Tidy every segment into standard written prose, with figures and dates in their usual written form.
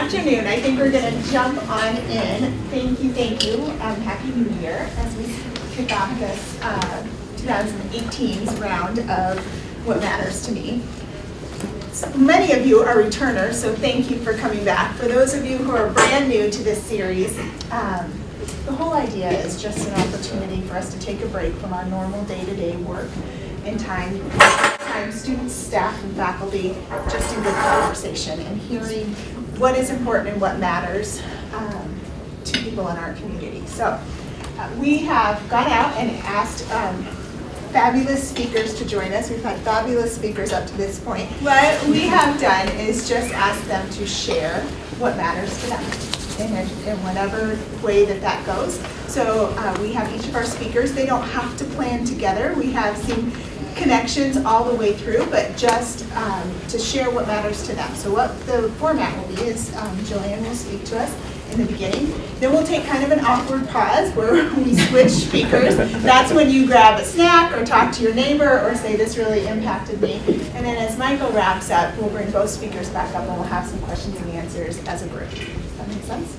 afternoon. I think we're going to jump on in. Thank you. Happy New Year as we kick off this 2018's round of What Matters to Me. So many of you are returners, so thank you for coming back. For those of you who are brand new to this series, the whole idea is just an opportunity for us to take a break from our normal day-to-day work and time students, staff, and faculty just in good conversation and hearing what is important and what matters to people in our community. So we have gone out and asked fabulous speakers to join us. We've had fabulous speakers up to this point. What we have done is just ask them to share what matters to them in whatever way that goes. So we have each of our speakers. They don't have to plan together. We have seen connections all the way through, but just to share what matters to them. So what the format will be is Gillian will speak to us in the beginning. Then we'll take kind of an awkward pause where we switch speakers. That's when you grab a snack or talk to your neighbor or say, this really impacted me. And then as Michael wraps up, we'll bring both speakers back up and we'll have some questions and answers as a group. Does that make sense?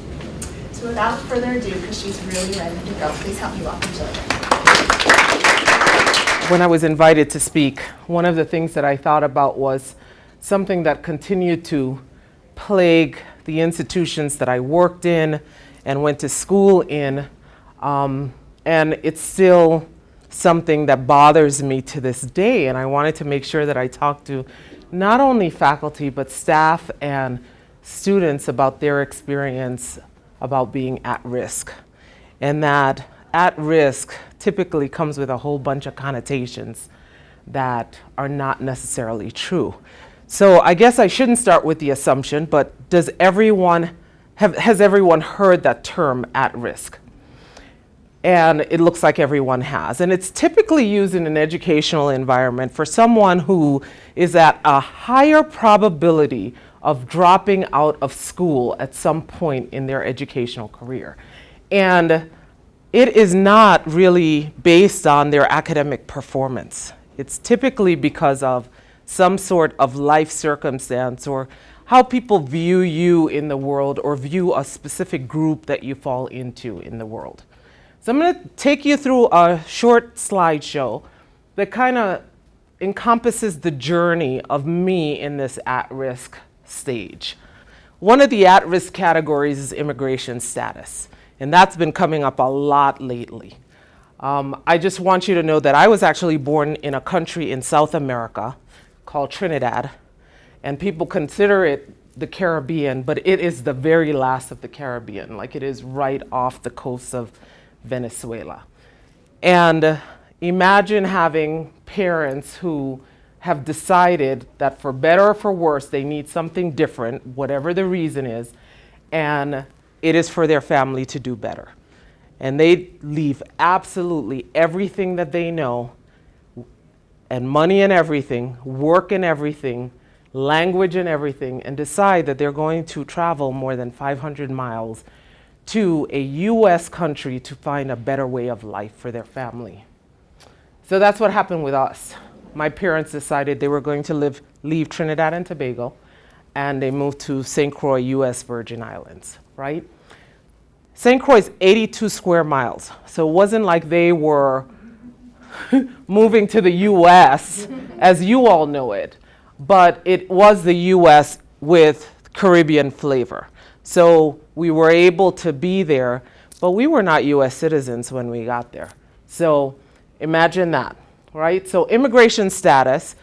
So without further ado, because she's really ready to go, please help me welcome Gillian. When I was invited to speak, one of the things that I thought about was something that continued to plague the institutions that I worked in and went to school in, and it's still something that bothers me to this day, and I wanted to make sure that I talked to not only faculty but staff and students about their experience about being at risk, and that at risk typically comes with a whole bunch of connotations that are not necessarily true. So I guess I shouldn't start with the assumption, but has everyone heard that term at risk? And it looks like everyone has. And it's typically used in an educational environment for someone who is at a higher probability of dropping out of school at some point in their educational career. And it is not really based on their academic performance. It's typically because of some sort of life circumstance or how people view you in the world or view a specific group that you fall into in the world. So I'm going to take you through a short slideshow that kind of encompasses the journey of me in this at-risk stage. One of the at-risk categories is immigration status, and that's been coming up a lot lately. I just want you to know that I was actually born in a country in South America called Trinidad, and people consider it the Caribbean, but it is the very last of the Caribbean, like it is right off the coast of Venezuela. And imagine having parents who have decided that for better or for worse, they need something different, whatever the reason is, and it is for their family to do better. And they leave absolutely everything that they know, and money and everything, work and everything, language and everything, and decide that they're going to travel more than 500 miles to a US country to find a better way of life for their family. So that's what happened with us. My parents decided they were going to leave Trinidad and Tobago, and they moved to St. Croix, US Virgin Islands, right? St. Croix is 82 square miles, so it wasn't like they were moving to the US as you all know it, but it was the US with Caribbean flavor. So we were able to be there, but we were not US citizens when we got there. So imagine that, right? So immigration status,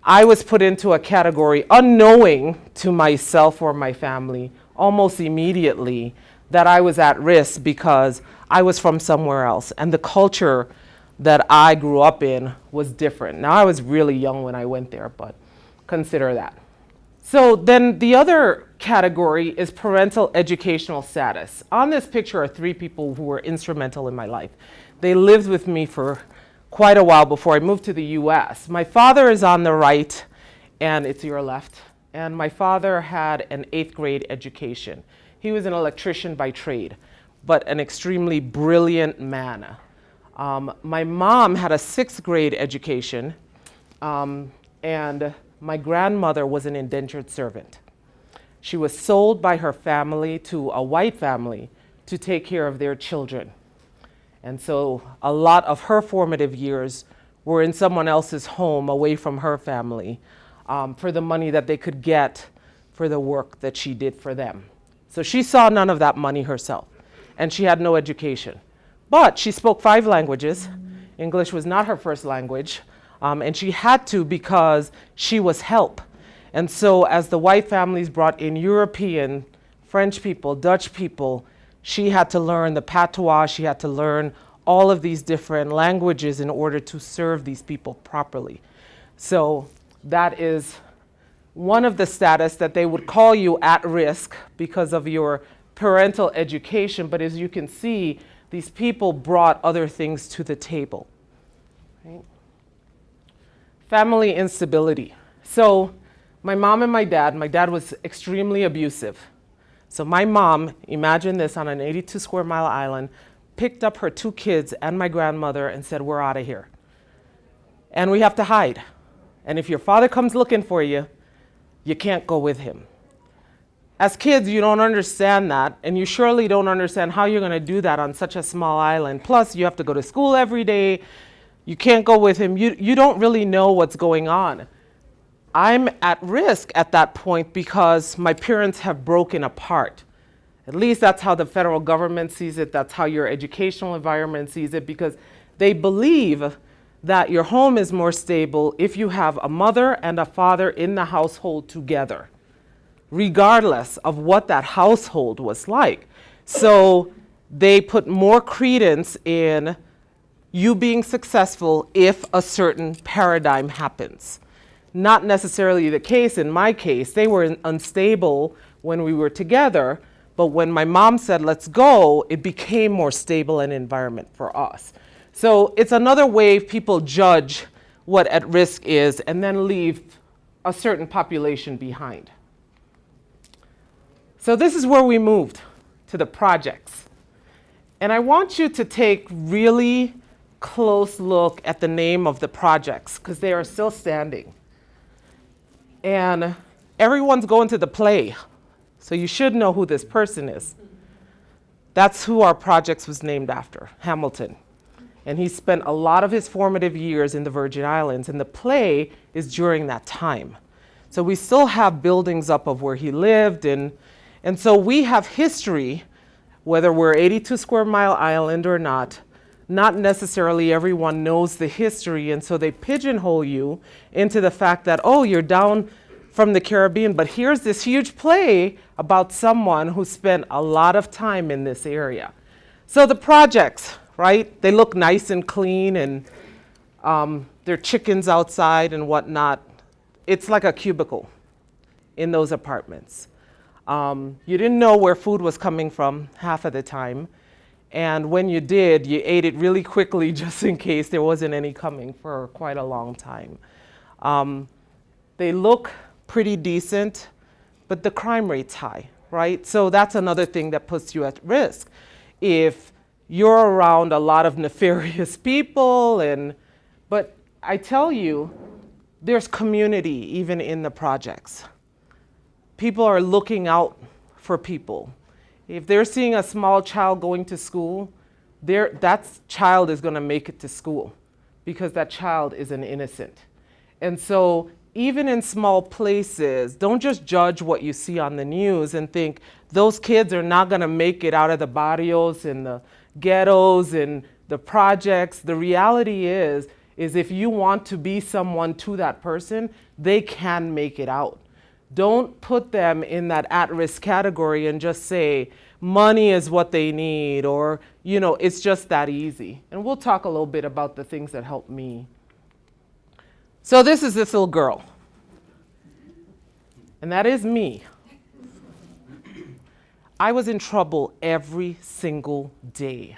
I was put into a category unknowing to myself or my family almost immediately that I was at risk because I was from somewhere else, and the culture that I grew up in was different. Now I was really young when I went there, but consider that. So then the other category is parental educational status. On this picture are 3 people who were instrumental in my life. They lived with me for quite a while before I moved to the US. My father is on the right, and it's your left. And my father had an 8th grade education. He was an electrician by trade, but an extremely brilliant man. My mom had a 6th grade education, and my grandmother was an indentured servant. She was sold by her family to a white family to take care of their children. And so a lot of her formative years were in someone else's home away from her family for the money that they could get for the work that she did for them. So she saw none of that money herself, and she had no education. But she spoke 5 languages. English was not her first language, and she had to because she was help. And so as the white families brought in European, French people, Dutch people, she had to learn the patois, she had to learn all of these different languages in order to serve these people properly. So that is one of the status that they would call you at risk because of your parental education, but as you can see, these people brought other things to the table. Right? Family instability. So my mom and my dad was extremely abusive. So my mom, imagine this, on an 82 square mile island, picked up her 2 kids and my grandmother and said, we're out of here. And we have to hide. And if your father comes looking for you, you can't go with him. As kids, you don't understand that, and you surely don't understand how you're going to do that on such a small island. Plus, you have to go to school every day. You can't go with him. You don't really know what's going on. I'm at risk at that point because my parents have broken apart. At least that's how the federal government sees it. That's how your educational environment sees it, because they believe that your home is more stable if you have a mother and a father in the household together, regardless of what that household was like. So they put more credence in you being successful if a certain paradigm happens. Not necessarily the case in my case. They were unstable when we were together, but when my mom said, let's go, it became more stable an environment for us. So it's another way people judge what at risk is and then leave a certain population behind. So this is where we moved to the projects. And I want you to take really close look at the name of the projects because they are still standing. And everyone's going to the play, so you should know who this person is. That's who our projects was named after, Hamilton. And he spent a lot of his formative years in the Virgin Islands, and the play is during that time. So we still have buildings up of where he lived, and so we have history, whether we're 82 square mile island or not necessarily everyone knows the history, and so they pigeonhole you into the fact that, oh, you're down from the Caribbean, but here's this huge play about someone who spent a lot of time in this area. So the projects, right, they look nice and clean, and there are chickens outside and whatnot. It's like a cubicle in those apartments. You didn't know where food was coming from half of the time. And when you did, you ate it really quickly just in case there wasn't any coming for quite a long time. They look pretty decent, but the crime rate's high, right? So that's another thing that puts you at risk. If you're around a lot of nefarious people, but I tell you, there's community even in the projects. People are looking out for people. If they're seeing a small child going to school, that child is going to make it to school because that child is an innocent. And so even in small places, don't just judge what you see on the news and think those kids are not going to make it out of the barrios and the ghettos and the projects. The reality is if you want to be someone to that person, they can make it out. Don't put them in that at-risk category and just say money is what they need, or, it's just that easy. And we'll talk a little bit about the things that helped me. So this is this little girl. And that is me. I was in trouble every single day.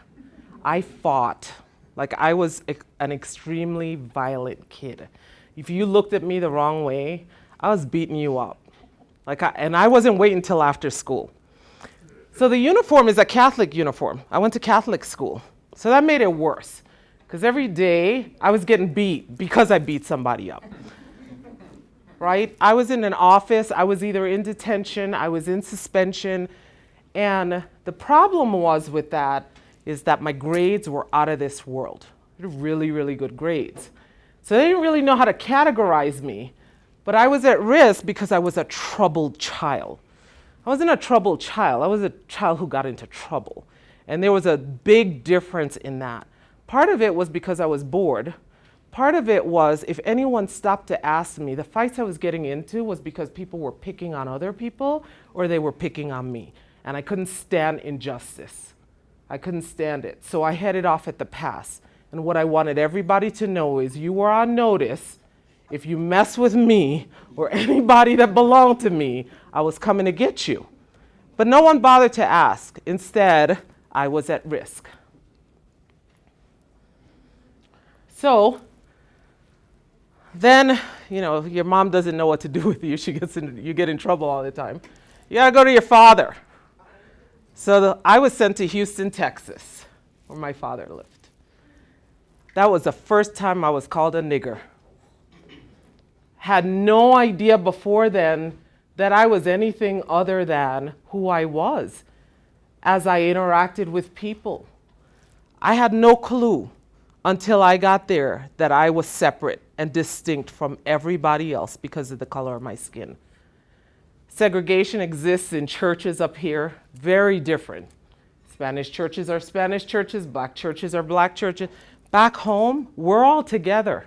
I fought. Like I was an extremely violent kid. If you looked at me the wrong way, I was beating you up. And I wasn't waiting until after school. So the uniform is a Catholic uniform. I went to Catholic school. So that made it worse. Because every day I was getting beat because I beat somebody up. right? I was in an office, I was either in detention, I was in suspension, and the problem was with that is that my grades were out of this world. I had really, really good grades. So they didn't really know how to categorize me, but I was at risk because I was a troubled child. I wasn't a troubled child, I was a child who got into trouble. And there was a big difference in that. Part of it was because I was bored. Part of it was if anyone stopped to ask me, the fights I was getting into was because people were picking on other people or they were picking on me. And I couldn't stand injustice. I couldn't stand it. So I headed off at the pass. And what I wanted everybody to know is you were on notice. If you mess with me or anybody that belonged to me, I was coming to get you. But no one bothered to ask. Instead, I was at risk. So then, your mom doesn't know what to do with you. You get in trouble all the time. You gotta go to your father. So I was sent to Houston, Texas, where my father lived. That was the first time I was called a nigger. Had no idea before then that I was anything other than who I was as I interacted with people. I had no clue until I got there that I was separate and distinct from everybody else because of the color of my skin. Segregation exists in churches up here, very different. Spanish churches are Spanish churches, black churches are black churches. Back home, we're all together.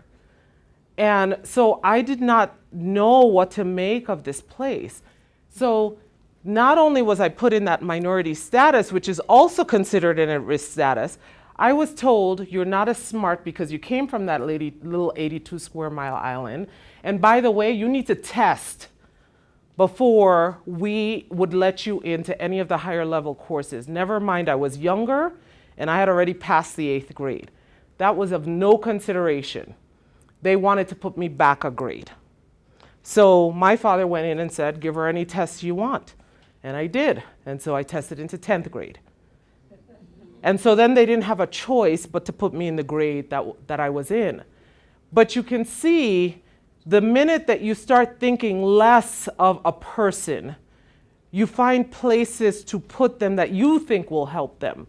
And so I did not know what to make of this place. So not only was I put in that minority status, which is also considered an at-risk status, I was told you're not as smart because you came from that little 82 square mile island. And by the way, you need to test before we would let you into any of the higher level courses. Never mind, I was younger and I had already passed the 8th grade. That was of no consideration. They wanted to put me back a grade. So my father went in and said, give her any tests you want. And I did. And so I tested into 10th grade. And so then they didn't have a choice but to put me in the grade that I was in. But you can see the minute that you start thinking less of a person, you find places to put them that you think will help them.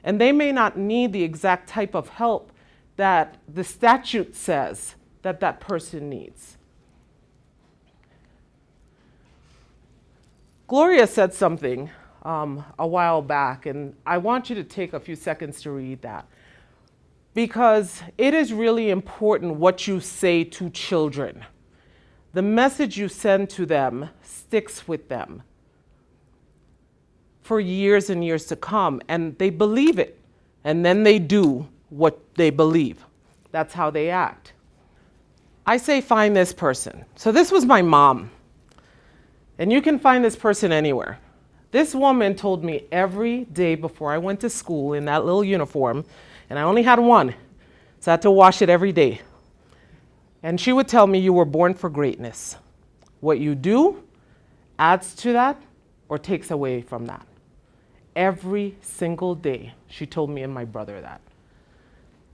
And they may not need the exact type of help that the statute says that that person needs. Gloria said something a while back, and I want you to take a few seconds to read that. Because it is really important what you say to children. The message you send to them sticks with them for years and years to come, and they believe it, and then they do what they believe. That's how they act. I say find this person. So this was my mom, and you can find this person anywhere. This woman told me every day before I went to school in that little uniform, and I only had one, so I had to wash it every day. And she would tell me, you were born for greatness. What you do adds to that or takes away from that. Every single day, she told me and my brother that.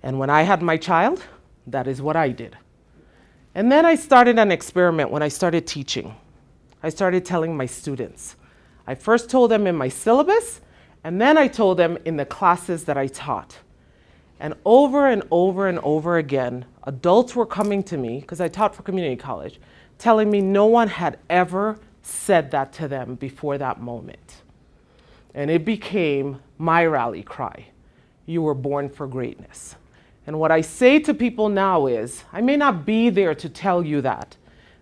And when I had my child, that is what I did. And then I started an experiment when I started teaching. I started telling my students. I first told them in my syllabus, and then I told them in the classes that I taught. And over and over and over again, adults were coming to me, because I taught for community college, telling me no one had ever said that to them before that moment. And it became my rally cry. You were born for greatness. And what I say to people now is, I may not be there to tell you that.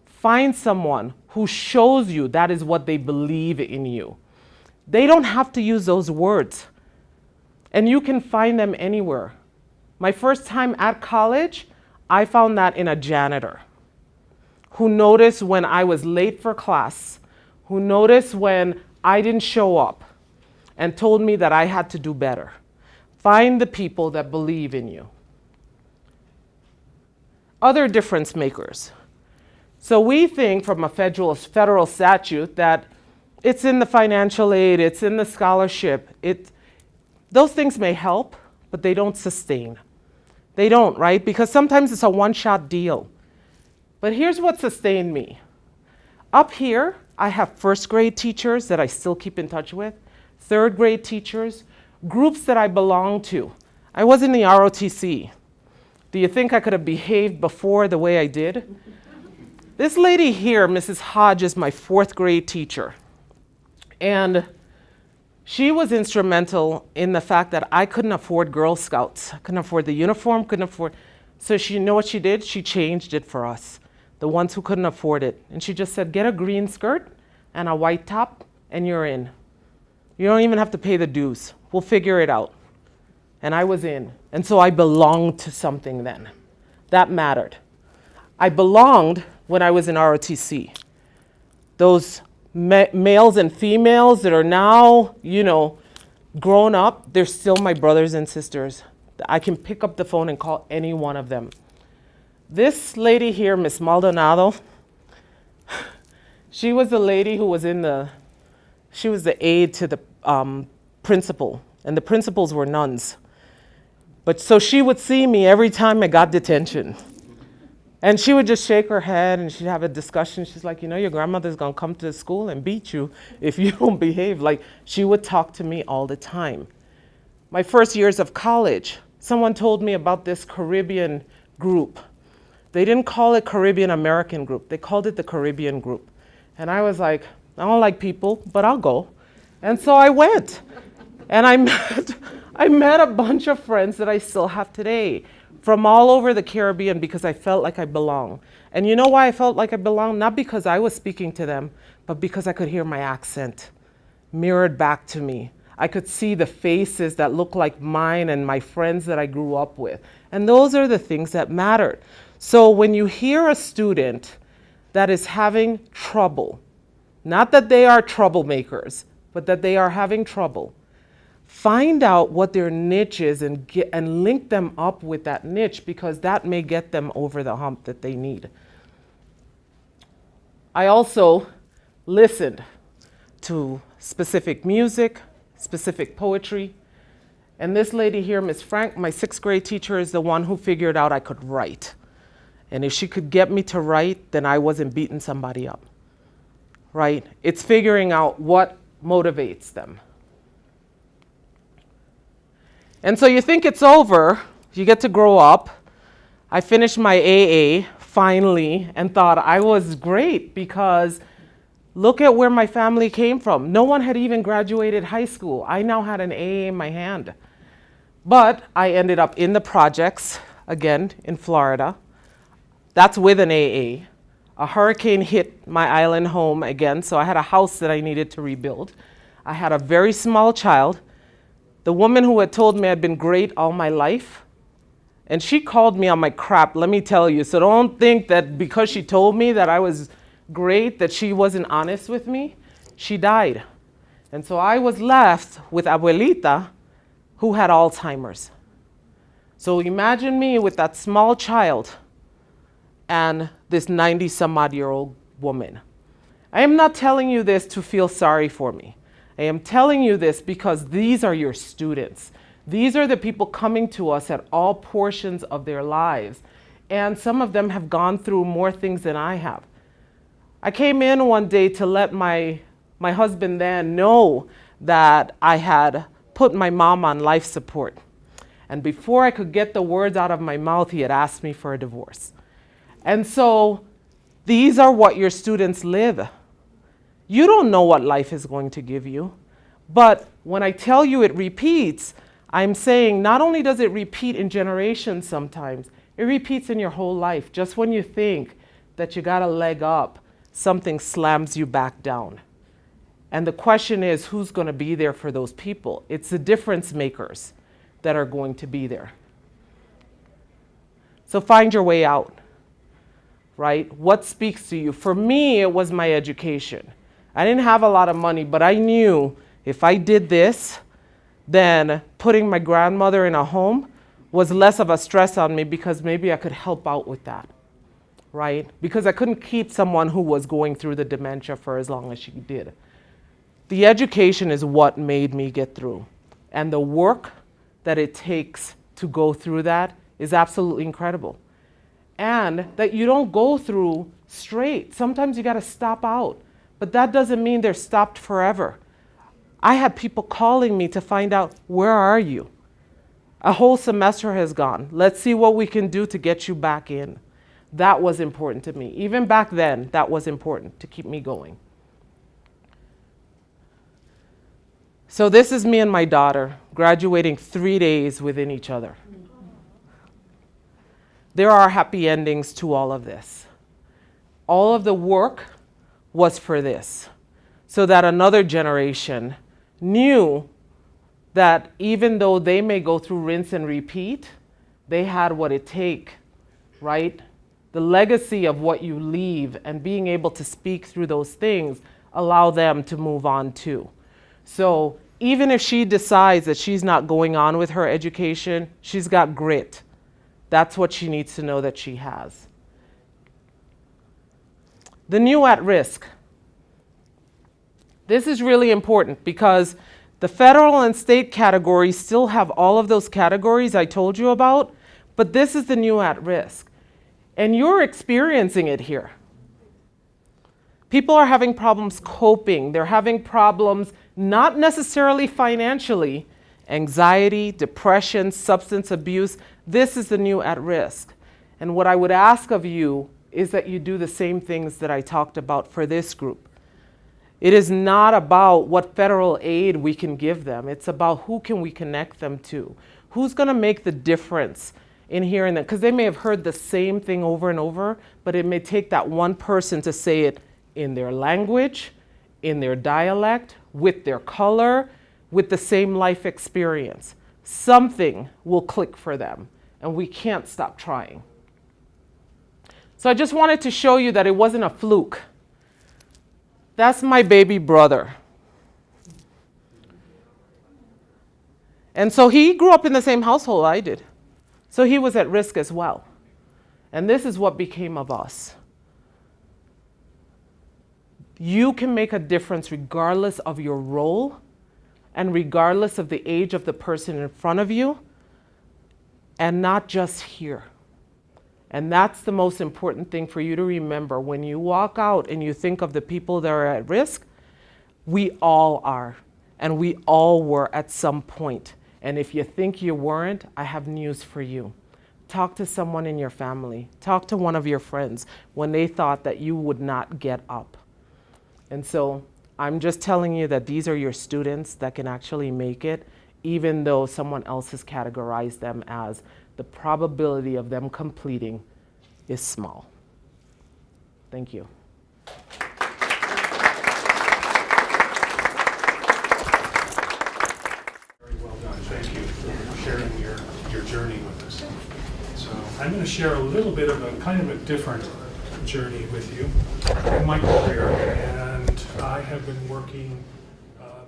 Find someone who shows you that is what they believe in you. They don't have to use those words. And you can find them anywhere. My first time at college, I found that in a janitor who noticed when I was late for class, who noticed when I didn't show up, and told me that I had to do better. Find the people that believe in you. Other difference makers. So we think from a federal statute that it's in the financial aid, it's in the scholarship. Those things may help, but they don't sustain. They don't, right? Because sometimes it's a one-shot deal. But here's what sustained me. Up here, I have first grade teachers that I still keep in touch with, third grade teachers, groups that I belong to. I was in the ROTC. Do you think I could have behaved before the way I did? This lady here, Mrs. Hodge, is my fourth grade teacher. And she was instrumental in the fact that I couldn't afford Girl Scouts. I couldn't afford the uniform, couldn't afford. So you know what she did? She changed it for us, the ones who couldn't afford it. And she just said, get a green skirt and a white top and you're in. You don't even have to pay the dues. We'll figure it out. And I was in. And so I belonged to something then. That mattered. I belonged when I was in ROTC. Those males and females that are now, grown up, they're still my brothers and sisters. I can pick up the phone and call any one of them. This lady here, Miss Maldonado, she was the lady who was she was the aide to the principal, and the principals were nuns. But so she would see me every time I got detention. And she would just shake her head and she'd have a discussion. She's like, your grandmother's gonna come to the school and beat you if you don't behave. Like, she would talk to me all the time. My first years of college, someone told me about this Caribbean group. They didn't call it Caribbean American group. They called it the Caribbean group. And I was like, I don't like people, but I'll go. And so I went. And I met a bunch of friends that I still have today from all over the Caribbean because I felt like I belonged. And you know why I felt like I belonged? Not because I was speaking to them, but because I could hear my accent mirrored back to me. I could see the faces that looked like mine and my friends that I grew up with. And those are the things that mattered. So when you hear a student that is having trouble, not that they are troublemakers, but that they are having trouble, find out what their niche is and link them up with that niche, because that may get them over the hump that they need. I also listened to specific music, specific poetry. And this lady here, Miss Frank, my sixth grade teacher, is the one who figured out I could write. And if she could get me to write, then I wasn't beating somebody up, right? It's figuring out what motivates them. And so you think it's over, you get to grow up. I finished my AA finally and thought I was great because look at where my family came from. No one had even graduated high school. I now had an AA in my hand. But I ended up in the projects, again, in Florida. That's with an AA. A hurricane hit my island home again, so I had a house that I needed to rebuild. I had a very small child. The woman who had told me I'd been great all my life, and she called me on my crap, let me tell you. So don't think that because she told me that I was great, that she wasn't honest with me. She died. And so I was left with Abuelita, who had Alzheimer's. So imagine me with that small child and this 90-some-odd-year-old woman. I am not telling you this to feel sorry for me. I am telling you this because these are your students. These are the people coming to us at all portions of their lives. And some of them have gone through more things than I have. I came in one day to let my husband then know that I had put my mom on life support. And before I could get the words out of my mouth, he had asked me for a divorce. And so these are what your students live. You don't know what life is going to give you. But when I tell you it repeats, I'm saying not only does it repeat in generations sometimes, it repeats in your whole life. Just when you think that you got a leg up, something slams you back down. And the question is, who's going to be there for those people? It's the difference makers that are going to be there. So find your way out, right? What speaks to you? For me, it was my education. I didn't have a lot of money, but I knew if I did this, then putting my grandmother in a home was less of a stress on me because maybe I could help out with that, right? Because I couldn't keep someone who was going through the dementia for as long as she did. The education is what made me get through. And the work that it takes to go through that is absolutely incredible. And that you don't go through straight. Sometimes you got to stop out, but that doesn't mean they're stopped forever. I had people calling me to find out, where are you? A whole semester has gone. Let's see what we can do to get you back in. That was important to me. Even back then, that was important to keep me going. So this is me and my daughter graduating 3 days within each other. There are happy endings to all of this. All of the work was for this, so that another generation knew that even though they may go through rinse and repeat, they had what it takes, right? The legacy of what you leave and being able to speak through those things allow them to move on too. So even if she decides that she's not going on with her education, she's got grit. That's what she needs to know that she has. The new at risk. This is really important because the federal and state categories still have all of those categories I told you about, but this is the new at risk. And you're experiencing it here. People are having problems coping. They're having problems not necessarily financially, anxiety, depression, substance abuse. This is the new at risk. And what I would ask of you is that you do the same things that I talked about for this group. It is not about what federal aid we can give them. It's about who can we connect them to. Who's going to make the difference in hearing them? Because they may have heard the same thing over and over, but it may take that one person to say it in their language, in their dialect, with their color, with the same life experience. Something will click for them, and we can't stop trying. So I just wanted to show you that it wasn't a fluke. That's my baby brother. And so he grew up in the same household I did. So he was at risk as well. And this is what became of us. You can make a difference regardless of your role and regardless of the age of the person in front of you, and not just here. And that's the most important thing for you to remember. When you walk out and you think of the people that are at risk, we all are, and we all were at some point. And if you think you weren't, I have news for you. Talk to someone in your family. Talk to one of your friends when they thought that you would not get up. And so I'm just telling you that these are your students that can actually make it, even though someone else has categorized them as the probability of them completing is small. Thank you. Very well done. Thank you for sharing your journey with us. So I'm going to share a little bit of a kind of a different journey with you in my career, and I have been working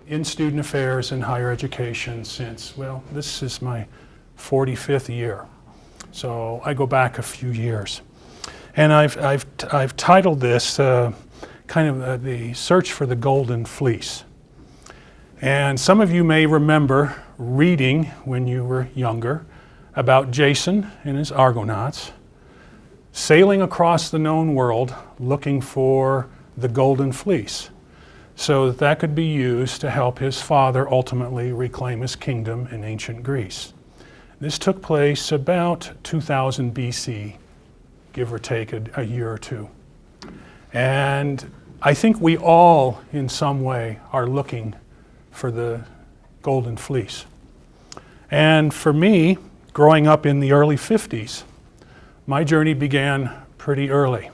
in student affairs and higher education since, well, this is my 45th year. So I go back a few years. And I've titled this kind of the search for the golden fleece. And some of you may remember reading when you were younger about Jason and his Argonauts sailing across the known world looking for the golden fleece, so that that could be used to help his father ultimately reclaim his kingdom in ancient Greece. This took place about 2000 BC, give or take a year or two. And I think we all, in some way, are looking for the golden fleece. And for me, growing up in the early 50s, my journey began pretty early.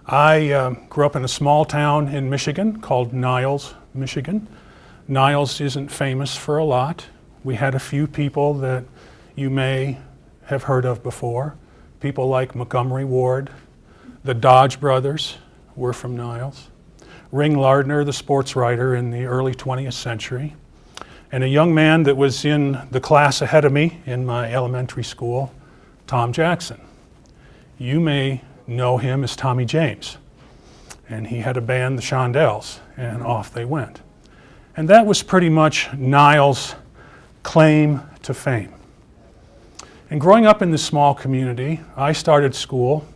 I grew up in a small town in Michigan called Niles, Michigan. Niles isn't famous for a lot. We had a few people that you may have heard of before. People like Montgomery Ward, the Dodge brothers were from Niles, Ring Lardner, the sports writer in the early 20th century, and a young man that was in the class ahead of me in my elementary school, Tom Jackson. You may know him as Tommy James, and he had a band, the Shondells, and off they went. And that was pretty much Niles' claim to fame. And growing up in this small community, I started school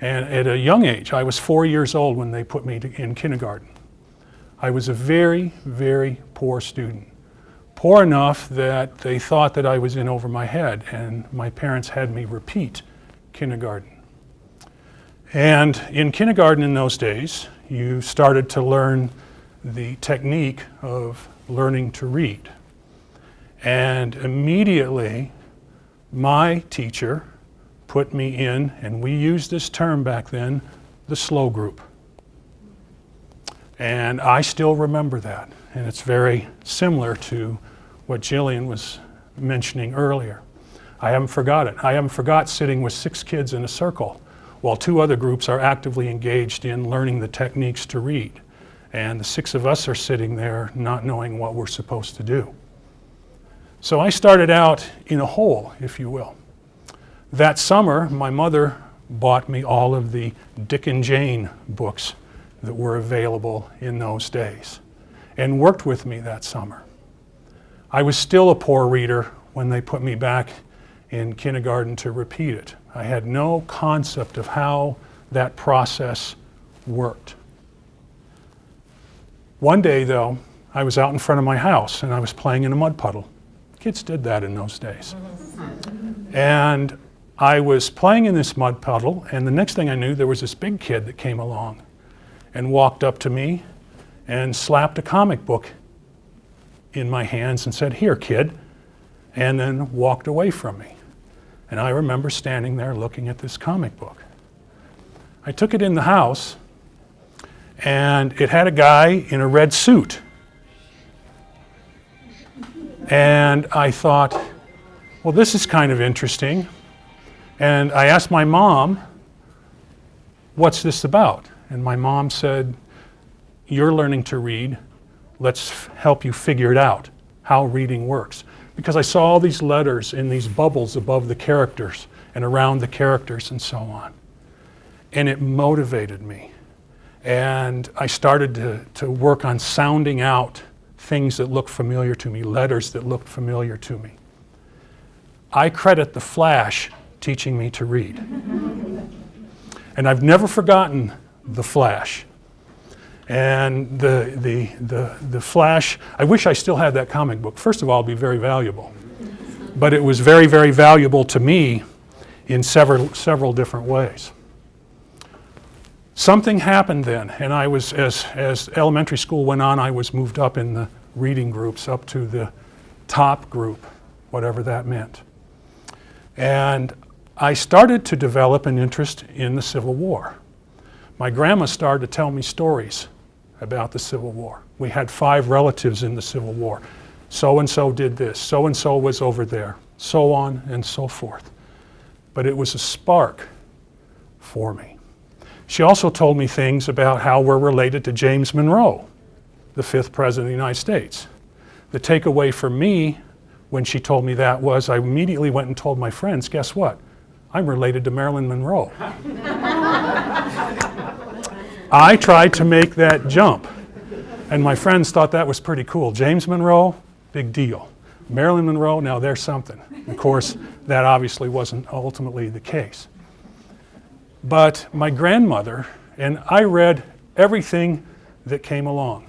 And at a young age, I was 4 years old when they put me in kindergarten. I was a very, very poor student. Poor enough that they thought that I was in over my head, and my parents had me repeat kindergarten. And in kindergarten in those days, you started to learn the technique of learning to read. And immediately, my teacher put me in, and we used this term back then, the slow group. And I still remember that, and it's very similar to what Gillian was mentioning earlier. I haven't forgot it. I haven't forgot sitting with 6 kids in a circle while 2 other groups are actively engaged in learning the techniques to read. And the 6 of us are sitting there not knowing what we're supposed to do. So I started out in a hole, if you will. That summer, my mother bought me all of the Dick and Jane books that were available in those days and worked with me that summer. I was still a poor reader when they put me back in kindergarten to repeat it. I had no concept of how that process worked. One day, though, I was out in front of my house and I was playing in a mud puddle. Kids did that in those days. And I was playing in this mud puddle, and the next thing I knew, there was this big kid that came along and walked up to me and slapped a comic book in my hands and said, "Here, kid," and then walked away from me. And I remember standing there looking at this comic book. I took it in the house, and it had a guy in a red suit. And I thought, well, this is kind of interesting. And I asked my mom, "What's this about?" And my mom said, "You're learning to read. Let's help you figure it out, how reading works." Because I saw all these letters in these bubbles above the characters and around the characters and so on. And it motivated me. And I started to work on sounding out things that looked familiar to me, letters that looked familiar to me. I credit the Flash teaching me to read. And I've never forgotten the Flash. And the Flash, I wish I still had that comic book. First of all, it'd be very valuable. But it was very, very valuable to me in several different ways. Something happened then, and I was, as elementary school went on, I was moved up in the reading groups, up to the top group, whatever that meant. And I started to develop an interest in the Civil War. My grandma started to tell me stories about the Civil War. We had 5 relatives in the Civil War. So-and-so did this, so-and-so was over there, so on and so forth. But it was a spark for me. She also told me things about how we're related to James Monroe, the 5th President of the United States. The takeaway for me when she told me that was I immediately went and told my friends, guess what? I'm related to Marilyn Monroe. I tried to make that jump, and my friends thought that was pretty cool. James Monroe, big deal. Marilyn Monroe, now there's something. Of course, that obviously wasn't ultimately the case. But my grandmother, and I read everything that came along.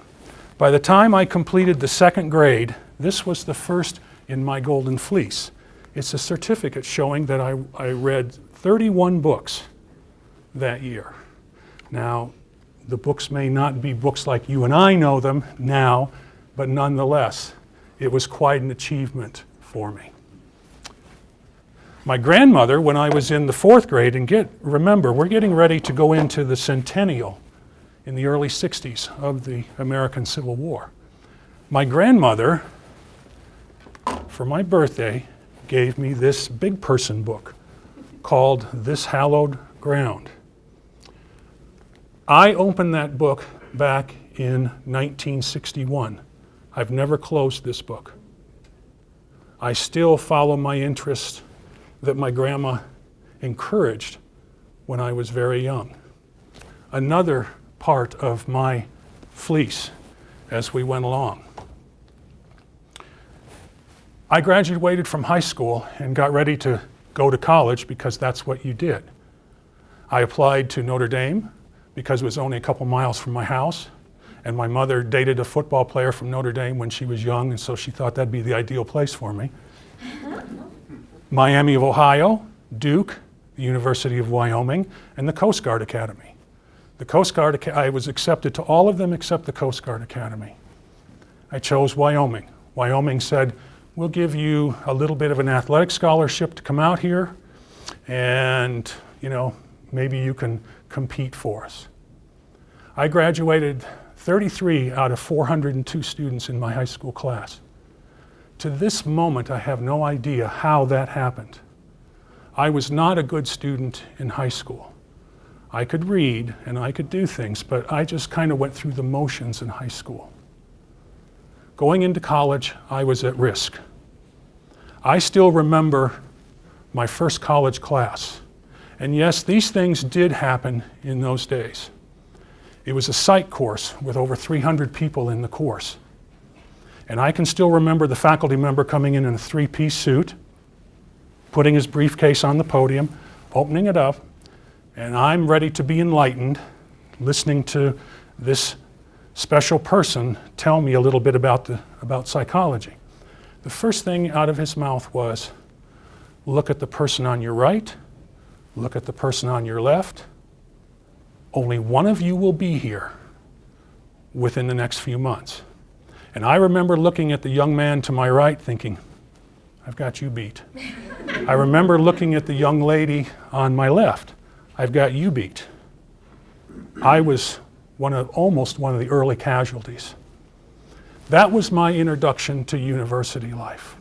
By the time I completed the 2nd grade, this was the first in my Golden Fleece. It's a certificate showing that I read 31 books that year. Now, the books may not be books like you and I know them now, but nonetheless, it was quite an achievement for me. My grandmother, when I was in the 4th grade, and remember, we're getting ready to go into the centennial in the early 60s of the American Civil War. My grandmother, for my birthday, gave me this big person book called This Hallowed Ground. I opened that book back in 1961. I've never closed this book. I still follow my interest that my grandma encouraged when I was very young. Another part of my fleece as we went along. I graduated from high school and got ready to go to college because that's what you did. I applied to Notre Dame because it was only a couple miles from my house. And my mother dated a football player from Notre Dame when she was young, and so she thought that'd be the ideal place for me. Miami of Ohio, Duke, the University of Wyoming, and the Coast Guard Academy. The Coast Guard, I was accepted to all of them except the Coast Guard Academy. I chose Wyoming. Wyoming said, we'll give you a little bit of an athletic scholarship to come out here, and maybe you can compete for us. I graduated 33 out of 402 students in my high school class. To this moment, I have no idea how that happened. I was not a good student in high school. I could read and I could do things, but I just kind of went through the motions in high school. Going into college, I was at risk. I still remember my first college class. And yes, these things did happen in those days. It was a psych course with over 300 people in the course. And I can still remember the faculty member coming in a three-piece suit, putting his briefcase on the podium, opening it up, and I'm ready to be enlightened, listening to this special person tell me a little bit about psychology. The first thing out of his mouth was, look at the person on your right, look at the person on your left. Only one of you will be here within the next few months. And I remember looking at the young man to my right thinking, I've got you beat. I remember looking at the young lady on my left, I've got you beat. I was almost one of the early casualties. That was my introduction to university life.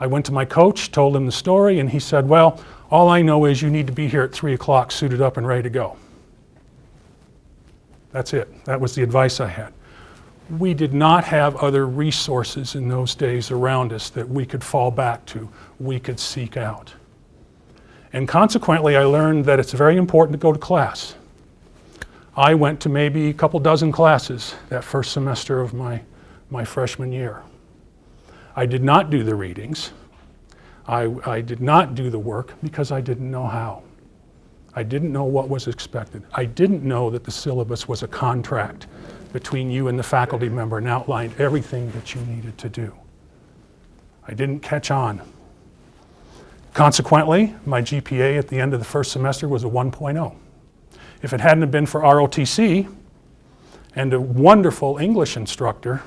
I went to my coach, told him the story, and he said, well, all I know is you need to be here at 3 o'clock suited up and ready to go. That's it. That was the advice I had. We did not have other resources in those days around us that we could fall back to, we could seek out. And consequently, I learned that it's very important to go to class. I went to maybe a couple dozen classes that first semester of my freshman year. I did not do the readings. I did not do the work because I didn't know how. I didn't know what was expected. I didn't know that the syllabus was a contract between you and the faculty member and outlined everything that you needed to do. I didn't catch on. Consequently, my GPA at the end of the first semester was a 1.0. If it hadn't been for ROTC and a wonderful English instructor,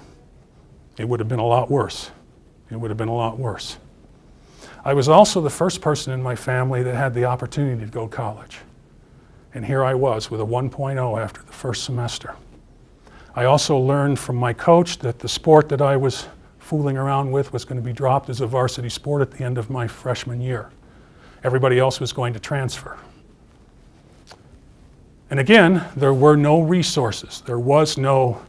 it would have been a lot worse. It would have been a lot worse. I was also the first person in my family that had the opportunity to go to college. And here I was with a 1.0 after the first semester. I also learned from my coach that the sport that I was fooling around with was going to be dropped as a varsity sport at the end of my freshman year. Everybody else was going to transfer. And again, there were no resources. There was no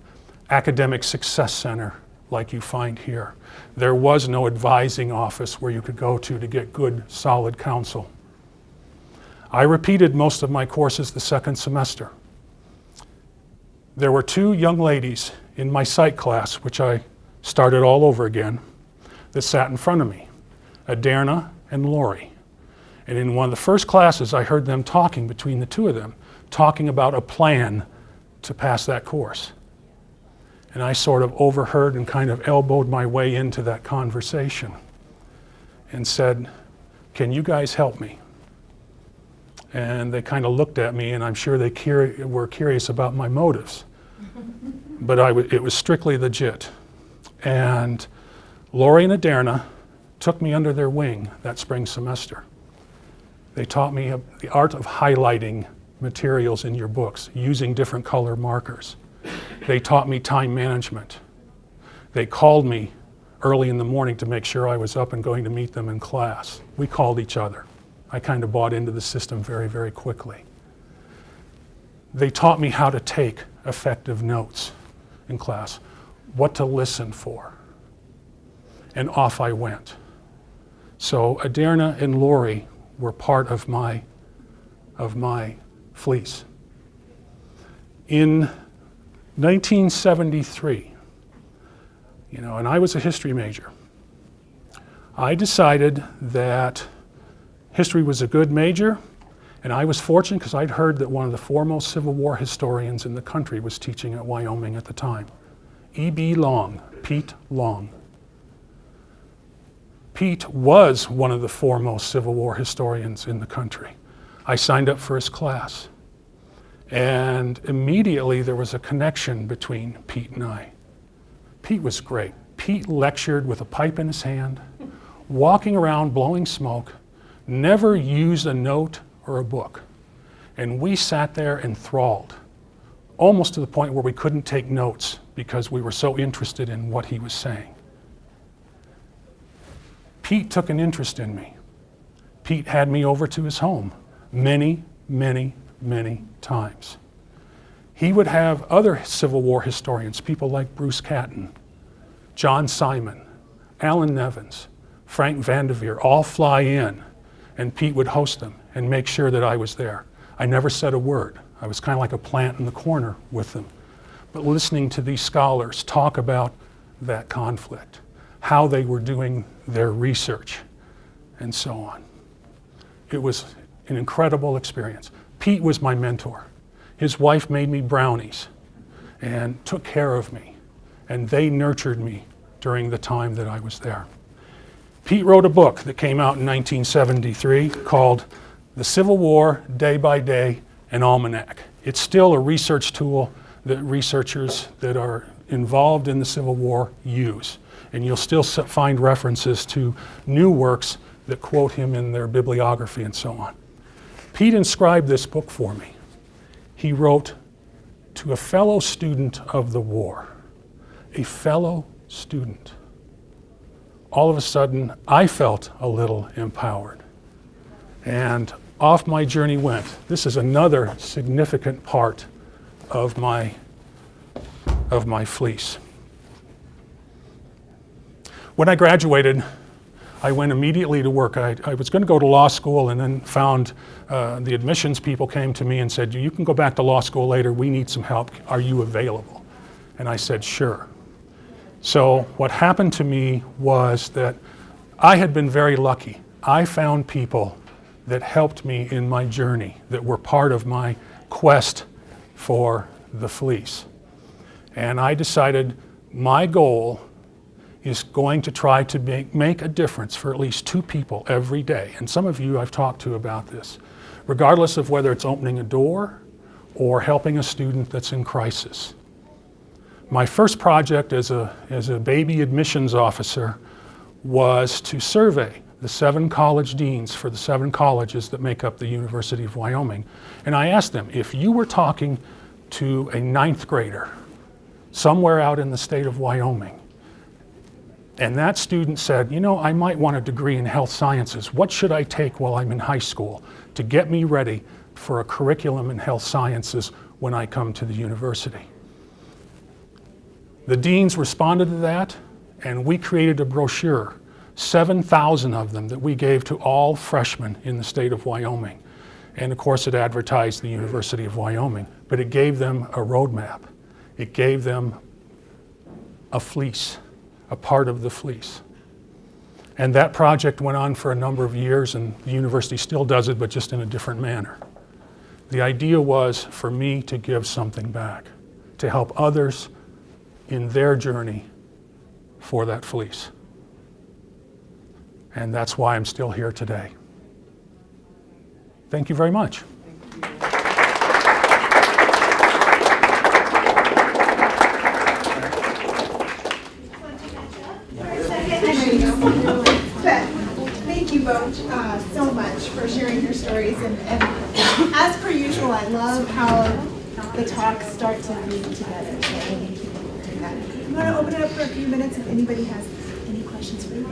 academic success center like you find here. There was no advising office where you could go to get good, solid counsel. I repeated most of my courses the second semester. There were two young ladies in my psych class, which I started all over again, that sat in front of me, Aderna and Lori. And in one of the first classes, I heard them talking between the two of them, talking about a plan to pass that course. And I sort of overheard and kind of elbowed my way into that conversation and said, can you guys help me? And they kind of looked at me, and I'm sure they were curious about my motives. But it was strictly legit. And Lori and Aderna took me under their wing that spring semester. They taught me the art of highlighting materials in your books, using different color markers. They taught me time management. They called me early in the morning to make sure I was up and going to meet them in class. We called each other. I kind of bought into the system very, very quickly. They taught me how to take effective notes in class, what to listen for. And off I went. So Aderna and Lori were part of my Fleece. In 1973, and I was a history major, I decided that history was a good major And I was fortunate because I'd heard that one of the foremost Civil War historians in the country was teaching at Wyoming at the time. E.B. Long, Pete Long. Pete was one of the foremost Civil War historians in the country. I signed up for his class. And immediately there was a connection between Pete and I. Pete was great. Pete lectured with a pipe in his hand, walking around blowing smoke, never used a note or a book. And we sat there enthralled, almost to the point where we couldn't take notes because we were so interested in what he was saying. Pete took an interest in me. Pete had me over to his home many, many, many times. He would have other Civil War historians, people like Bruce Catton, John Simon, Alan Nevins, Frank Vanderveer, all fly in, and Pete would host them and make sure that I was there. I never said a word. I was kind of like a plant in the corner with them. But listening to these scholars talk about that conflict, how they were doing their research, and so on. It was an incredible experience. Pete was my mentor. His wife made me brownies and took care of me, and they nurtured me during the time that I was there. Pete wrote a book that came out in 1973 called The Civil War Day by Day, an Almanac. It's still a research tool that researchers that are involved in the Civil War use. And you'll still find references to new works that quote him in their bibliography and so on. Pete inscribed this book for me. He wrote, "To a fellow student of the war," a fellow student. All of a sudden, I felt a little empowered. And off my journey went. This is another significant part of my fleece. When I graduated, I went immediately to work. I was going to go to law school and then found the admissions people came to me and said, "You can go back to law school later. We need some help. Are you available?" And I said, "Sure." So what happened to me was that I had been very lucky. I found people that helped me in my journey, that were part of my quest for the fleece. And I decided my goal is going to try to make a difference for at least 2 people every day. And some of you I've talked to about this, regardless of whether it's opening a door or helping a student that's in crisis. My first project as a baby admissions officer was to survey the 7 college deans for the 7 colleges that make up the University of Wyoming. And I asked them, if you were talking to a 9th grader somewhere out in the state of Wyoming, and that student said, "You know, I might want a degree in health sciences. What should I take while I'm in high school to get me ready for a curriculum in health sciences when I come to the university?" The deans responded to that, and we created a brochure, 7,000 of them, that we gave to all freshmen in the state of Wyoming. And of course, it advertised the University of Wyoming, but it gave them a roadmap. It gave them a fleece, a part of the fleece. And that project went on for a number of years, and the university still does it, but just in a different manner. The idea was for me to give something back, to help others in their journey for that fleece. And that's why I'm still here today. Thank you very much. Thank you both so much for sharing your stories. And as per usual, I love how the talks start to weave together. So thank you for doing that. I'm going to open it up for a few minutes if anybody has any questions for you.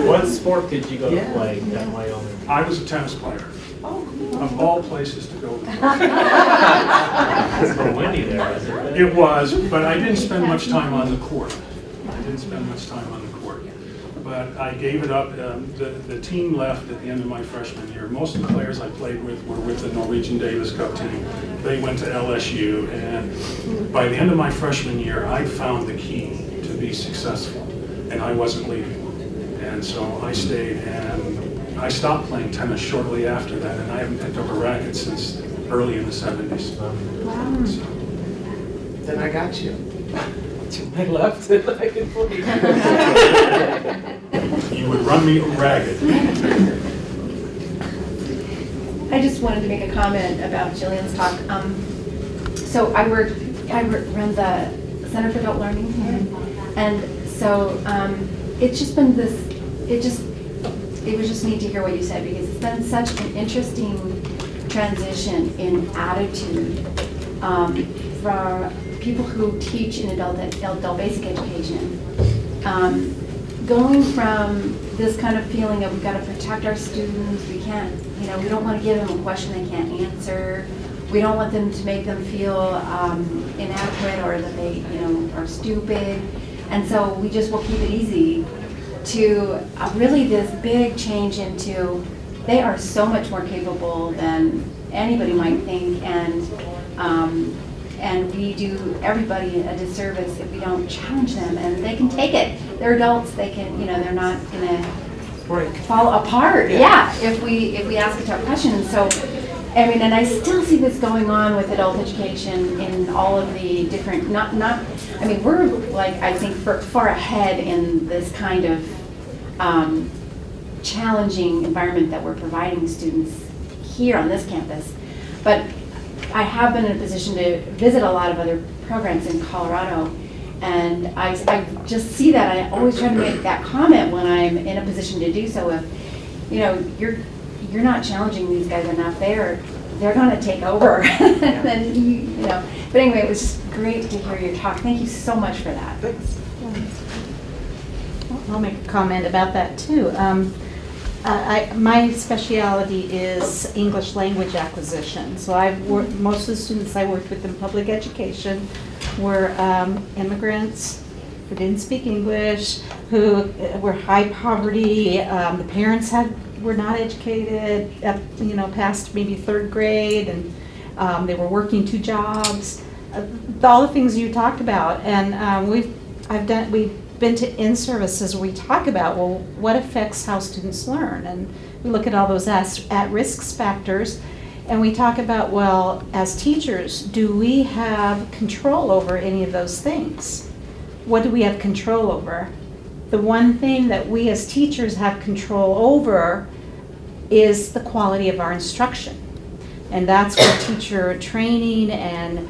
What sport did you go to play at Wyoming? I was a tennis player. Of all places to go. It's so windy there, isn't it? It was, but I didn't spend much time on the court. But I gave it up. The team left at the end of my freshman year. Most of the players I played with were with the Norwegian Davis Cup team. They went to LSU, and by the end of my freshman year, I found the key to be successful, and I wasn't leaving. And so I stayed, and I stopped playing tennis shortly after that, and I haven't picked up a racket since early in the 70s. Wow. So, Then I got you. To my left, and I can play. you would run me ragged. I just wanted to make a comment about Gillian's talk. So I run the Center for Adult Learning here, and so it's just been this. It was just neat to hear what you said, because it's been such an interesting transition in attitude from people who teach in adult basic education. Going from this kind of feeling of we've got to protect our students, we can't, we don't want to give them a question they can't answer. We don't want them to make them feel inadequate or that they, are stupid. And so we just will keep it easy to really this big change into they are so much more capable than anybody might think, and we do everybody a disservice if we don't challenge them, and they can take it. They're adults, they can, they're not gonna fall apart. Yeah, if we ask a tough question. So, and I still see this going on with adult education in all of the different, we're like, I think far ahead in this kind of challenging environment that we're providing students here on this campus. But I have been in a position to visit a lot of other programs in Colorado, and I just see that. I always try to make that comment when I'm in a position to do so. If you're not challenging these guys enough, they're going to take over. Then But anyway, it was just great to hear your talk. Thank you so much for that. Thanks. I'll make a comment about that too. My specialty is English language acquisition. So I've worked, most of the students I worked with in public education were immigrants who didn't speak English, who were high poverty. The parents were not educated, past maybe third grade, and they were working 2 jobs. All the things you talked about, and we've been to in-services where we talk about, well, what affects how students learn, and we look at all those at-risk factors, and we talk about, well, as teachers, do we have control over any of those things? What do we have control over? The one thing that we as teachers have control over is the quality of our instruction, and that's where teacher training and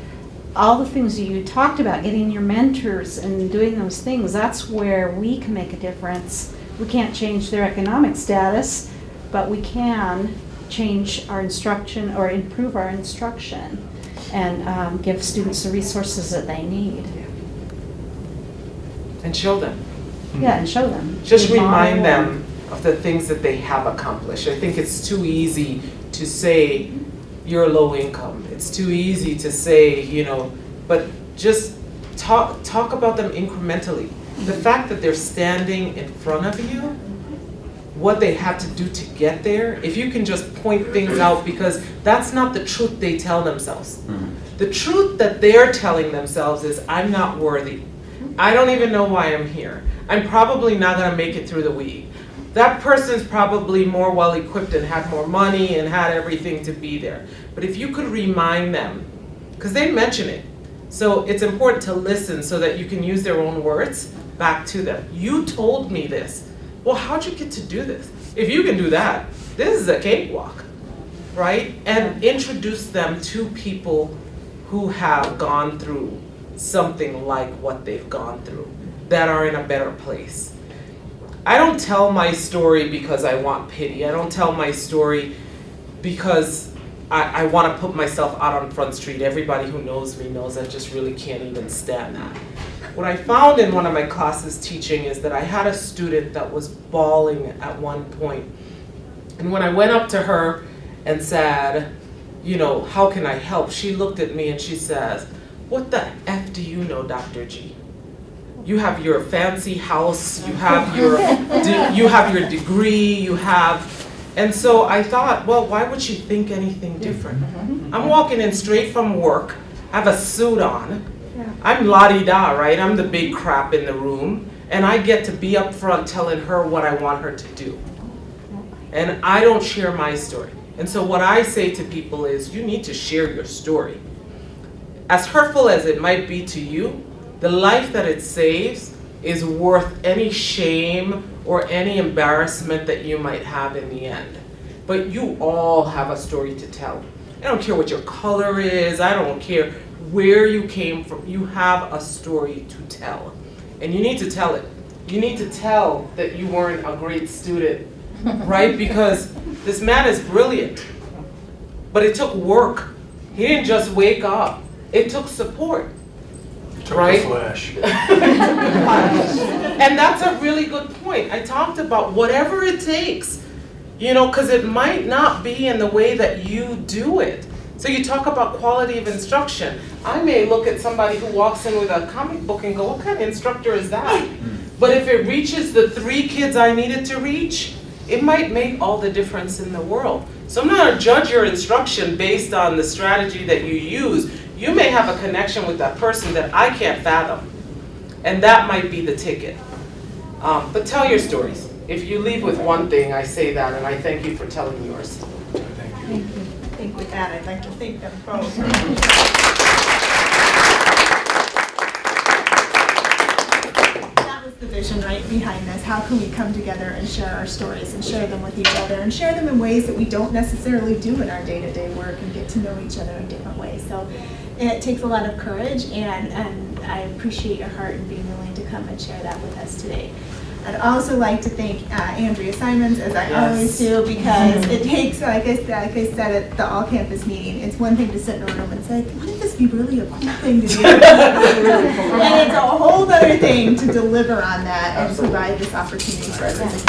all the things that you talked about, getting your mentors and doing those things, that's where we can make a difference. We can't change their economic status, but we can change our instruction or improve our instruction and give students the resources that they need. And show them. Yeah, and show them. Just Model remind them of the things that they have accomplished. I think it's too easy to say you're low income. It's too easy to say, but just talk about them incrementally. The fact that they're standing in front of you, what they had to do to get there, if you can just point things out, because that's not the truth they tell themselves. The truth that they're telling themselves is, I'm not worthy. I don't even know why I'm here. I'm probably not gonna make it through the week. That person's probably more well-equipped and had more money and had everything to be there. But if you could remind them, because they mention it, so it's important to listen so that you can use their own words back to them. You told me this. Well, how'd you get to do this? If you can do that, this is a cakewalk, right? And introduce them to people who have gone through something like what they've gone through, that are in a better place. I don't tell my story because I want pity. I don't tell my story because I want to put myself out on Front Street. Everybody who knows me knows I just really can't even stand that. What I found in one of my classes teaching is that I had a student that was bawling at one point. And when I went up to her and said, how can I help? She looked at me and she says, what the F do you know, Dr. G? You have your fancy house, you have your degree, and so I thought, well, why would she think anything different? I'm walking in straight from work, I have a suit on, I'm la-di-da, right? I'm the big crap in the room, and I get to be up front telling her what I want her to do. And I don't share my story. And so what I say to people is, you need to share your story. As hurtful as it might be to you, the life that it saves is worth any shame or any embarrassment that you might have in the end. But you all have a story to tell. I don't care what your color is, I don't care where you came from, you have a story to tell. And you need to tell it. You need to tell that you weren't a great student, right? Because this man is brilliant, but it took work. He didn't just wake up. It took support, Took right? the flash. And that's a really good point. I talked about whatever it takes, you know, because it might not be in the way that you do it. So you talk about quality of instruction. I may look at somebody who walks in with a comic book and go, what kind of instructor is that? But if it reaches the 3 kids I needed to reach, it might make all the difference in the world. So I'm not going to judge your instruction based on the strategy that you use. You may have a connection with that person that I can't fathom. And that might be the ticket. But tell your stories. If you leave with one thing, I say that, and I thank you for telling yours. Thank you. I think with that, I'd like to thank them both. That was the vision right behind this. How can we come together and share our stories and share them with each other and share them in ways that we don't necessarily do in our day-to-day work and get to know each other in different ways. So it takes a lot of courage, and I appreciate your heart in being willing to come and share that with us today. I'd also like to thank Andrea Simons, as I always do, because it takes, like I said at the all-campus meeting, it's one thing to sit in a room and say, wouldn't this be really a cool thing to do? And it's a whole other thing to deliver on that and provide this opportunity for us.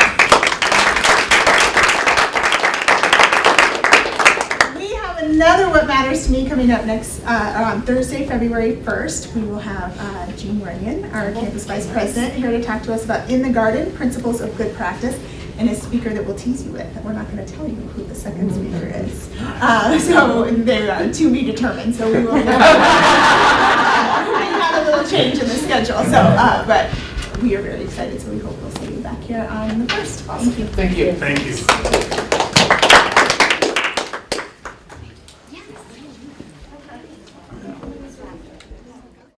Another What Matters to Me coming up next on Thursday, February 1st. We will have Jean Runyon, our campus vice president, here to talk to us about In the Garden, Principles of Good Practice, and a speaker that we'll tease you with. We're not going to tell you who the second speaker is. So they're to be determined. So we will have a little change in the schedule. So, but we are very excited. So we hope we'll see you back here on the 1st. Awesome. Thank you. Thank you. Thank you.